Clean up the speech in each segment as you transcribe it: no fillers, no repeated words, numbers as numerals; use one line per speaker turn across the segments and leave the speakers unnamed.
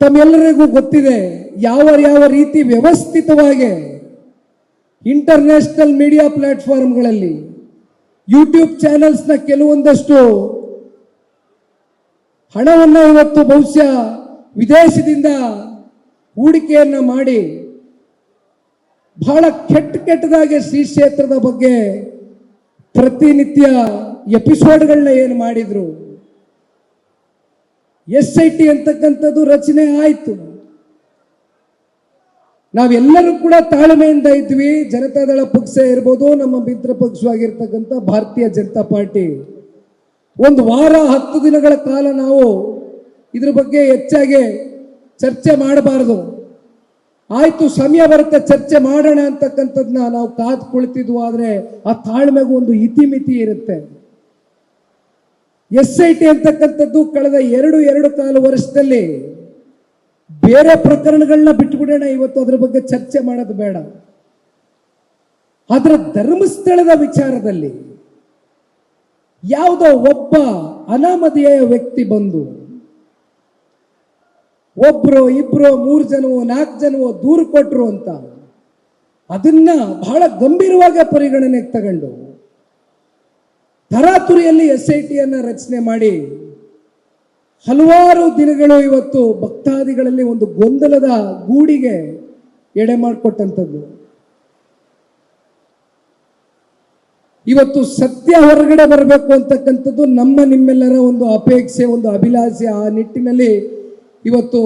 ತಮ್ಮೆಲ್ಲರಿಗೂ ಗೊತ್ತಿದೆ ಯಾವ ಯಾವ ರೀತಿ ವ್ಯವಸ್ಥಿತವಾಗಿ ಇಂಟರ್ನ್ಯಾಷನಲ್ ಮೀಡಿಯಾ ಪ್ಲಾಟ್ಫಾರ್ಮ್ಗಳಲ್ಲಿ ಯೂಟ್ಯೂಬ್ ಚಾನೆಲ್ಸ್ನ ಕೆಲವೊಂದಷ್ಟು ಹಣವನ್ನು ಇವತ್ತು ಬಹುಶಃ ವಿದೇಶದಿಂದ ಹೂಡಿಕೆಯನ್ನ ಮಾಡಿ ಬಹಳ ಕೆಟ್ಟದಾಗಿ ಶ್ರೀ ಕ್ಷೇತ್ರದ ಬಗ್ಗೆ ಪ್ರತಿನಿತ್ಯ ಎಪಿಸೋಡ್ಗಳನ್ನ ಏನು ಮಾಡಿದ್ರು. SIT ಅಂತಕ್ಕಂಥದ್ದು ರಚನೆ ಆಯಿತು. ನಾವೆಲ್ಲರೂ ಕೂಡ ತಾಳ್ಮೆಯಿಂದ ಇದ್ವಿ. ಜನತಾದಳ ಪಕ್ಷ ಇರ್ಬೋದು, ನಮ್ಮ ಮಿತ್ರ ಪಕ್ಷವಾಗಿರ್ತಕ್ಕಂಥ ಭಾರತೀಯ ಜನತಾ ಪಾರ್ಟಿ ಒಂದು ವಾರ 10 ದಿನಗಳ ಕಾಲ ನಾವು ಇದ್ರ ಬಗ್ಗೆ ಹೆಚ್ಚಾಗಿ ಚರ್ಚೆ ಮಾಡಬಾರದು, ಆಯ್ತು ಸಮಯ ಬರುತ್ತೆ ಚರ್ಚೆ ಮಾಡೋಣ ಅಂತಕ್ಕಂಥದ್ದನ್ನ ನಾವು ಕಾದು ಕುಳಿತಿದ್ವು. ಆದರೆ ಆ ತಾಳ್ಮೆಗೂ ಒಂದು ಇತಿಮಿತಿ ಇರುತ್ತೆ. SIT ಅಂತಕ್ಕಂಥದ್ದು ಕಳೆದ 2.25 ವರ್ಷದಲ್ಲಿ ಬೇರೆ ಪ್ರಕರಣಗಳನ್ನ ಬಿಟ್ಟುಬಿಡೋಣ, ಇವತ್ತು ಅದರ ಬಗ್ಗೆ ಚರ್ಚೆ ಮಾಡೋದು ಬೇಡ. ಅದರ ಧರ್ಮಸ್ಥಳದ ವಿಚಾರದಲ್ಲಿ ಯಾವುದೋ ಒಬ್ಬ ಅನಾಮಧೇಯ ವ್ಯಕ್ತಿ ಬಂದು ಒಬ್ರು ಇಬ್ರು 3 ಜನವೋ 4 ಜನವೋ ದೂರು ಕೊಟ್ಟರು ಅಂತ ಅದನ್ನ ಬಹಳ ಗಂಭೀರವಾಗಿ ಪರಿಗಣನೆಗೆ ತಗೊಂಡು ತರಾತುರಿಯಲ್ಲಿ SITಯನ್ನ ರಚನೆ ಮಾಡಿ ಹಲವಾರು ದಿನಗಳು ಇವತ್ತು ಭಕ್ತಾದಿಗಳಲ್ಲಿ ಒಂದು ಗೊಂದಲದ ಗೂಡಿಗೆ ಎಡೆ ಮಾಡಿಕೊಟ್ಟಂಥದ್ದು. ಇವತ್ತು ಸತ್ಯ ಹೊರಗಡೆ ಬರಬೇಕು ಅಂತಕ್ಕಂಥದ್ದು ನಮ್ಮ ನಿಮ್ಮೆಲ್ಲರ ಒಂದು ಅಪೇಕ್ಷೆ, ಒಂದು ಅಭಿಲಾಷೆ. ಆ ನಿಟ್ಟಿನಲ್ಲಿ ಇವತ್ತು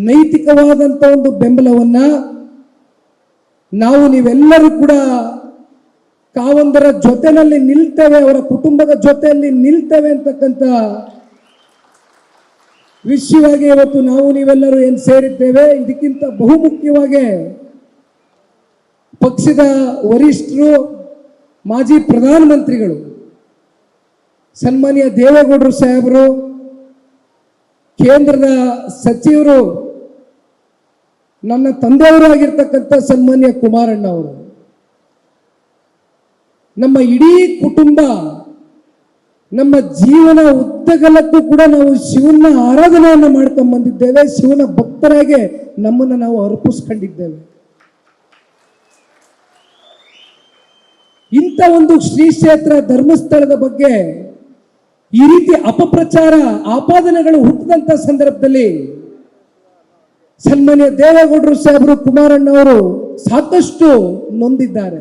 ನೈತಿಕವಾದಂಥ ಒಂದು ಬೆಂಬಲವನ್ನ ನಾವು ನೀವೆಲ್ಲರೂ ಕೂಡ ಕಾವಂದರ ಜೊತೆನಲ್ಲಿ ನಿಲ್ತೇವೆ, ಅವರ ಕುಟುಂಬದ ಜೊತೆಯಲ್ಲಿ ನಿಲ್ತೇವೆ ಅಂತಕ್ಕಂಥ ವಿಷಯವಾಗಿ ಇವತ್ತು ನಾವು ನೀವೆಲ್ಲರೂ ಏನು ಸೇರಿದ್ದೇವೆ. ಇದಕ್ಕಿಂತ ಬಹುಮುಖ್ಯವಾಗಿ ಪಕ್ಷದ ವರಿಷ್ಠರು, ಮಾಜಿ ಪ್ರಧಾನಮಂತ್ರಿಗಳು ಸನ್ಮಾನ್ಯ ದೇವೇಗೌಡರು ಸಾಹೇಬರು, ಕೇಂದ್ರದ ಸಚಿವರು, ನನ್ನ ತಂದೆಯವರು ಆಗಿರ್ತಕ್ಕಂಥ ಸನ್ಮಾನ್ಯ ಕುಮಾರಣ್ಣ ಅವರು, ನಮ್ಮ ಇಡೀ ಕುಟುಂಬ ನಮ್ಮ ಜೀವನ ಉದ್ದಗಲಕ್ಕೂ ಕೂಡ ನಾವು ಶಿವನ ಆರಾಧನೆಯನ್ನು ಮಾಡ್ಕೊಂಡು ಬಂದಿದ್ದೇವೆ. ಶಿವನ ಭಕ್ತರಾಗೆ ನಮ್ಮನ್ನು ನಾವು ಅರ್ಪಿಸ್ಕೊಂಡಿದ್ದೇವೆ. ಇಂಥ ಒಂದು ಶ್ರೀ ಕ್ಷೇತ್ರ ಧರ್ಮಸ್ಥಳದ ಬಗ್ಗೆ ಈ ರೀತಿ ಅಪಪ್ರಚಾರ ಆಪಾದನೆಗಳು ಹುಟ್ಟಿದಂತ ಸಂದರ್ಭದಲ್ಲಿ ಸನ್ಮಾನ್ಯ ದೇವೇಗೌಡರು ಸಾಹೇಬರು, ಕುಮಾರಣ್ಣ ಅವರು ಸಾಕಷ್ಟು ನೊಂದಿದ್ದಾರೆ.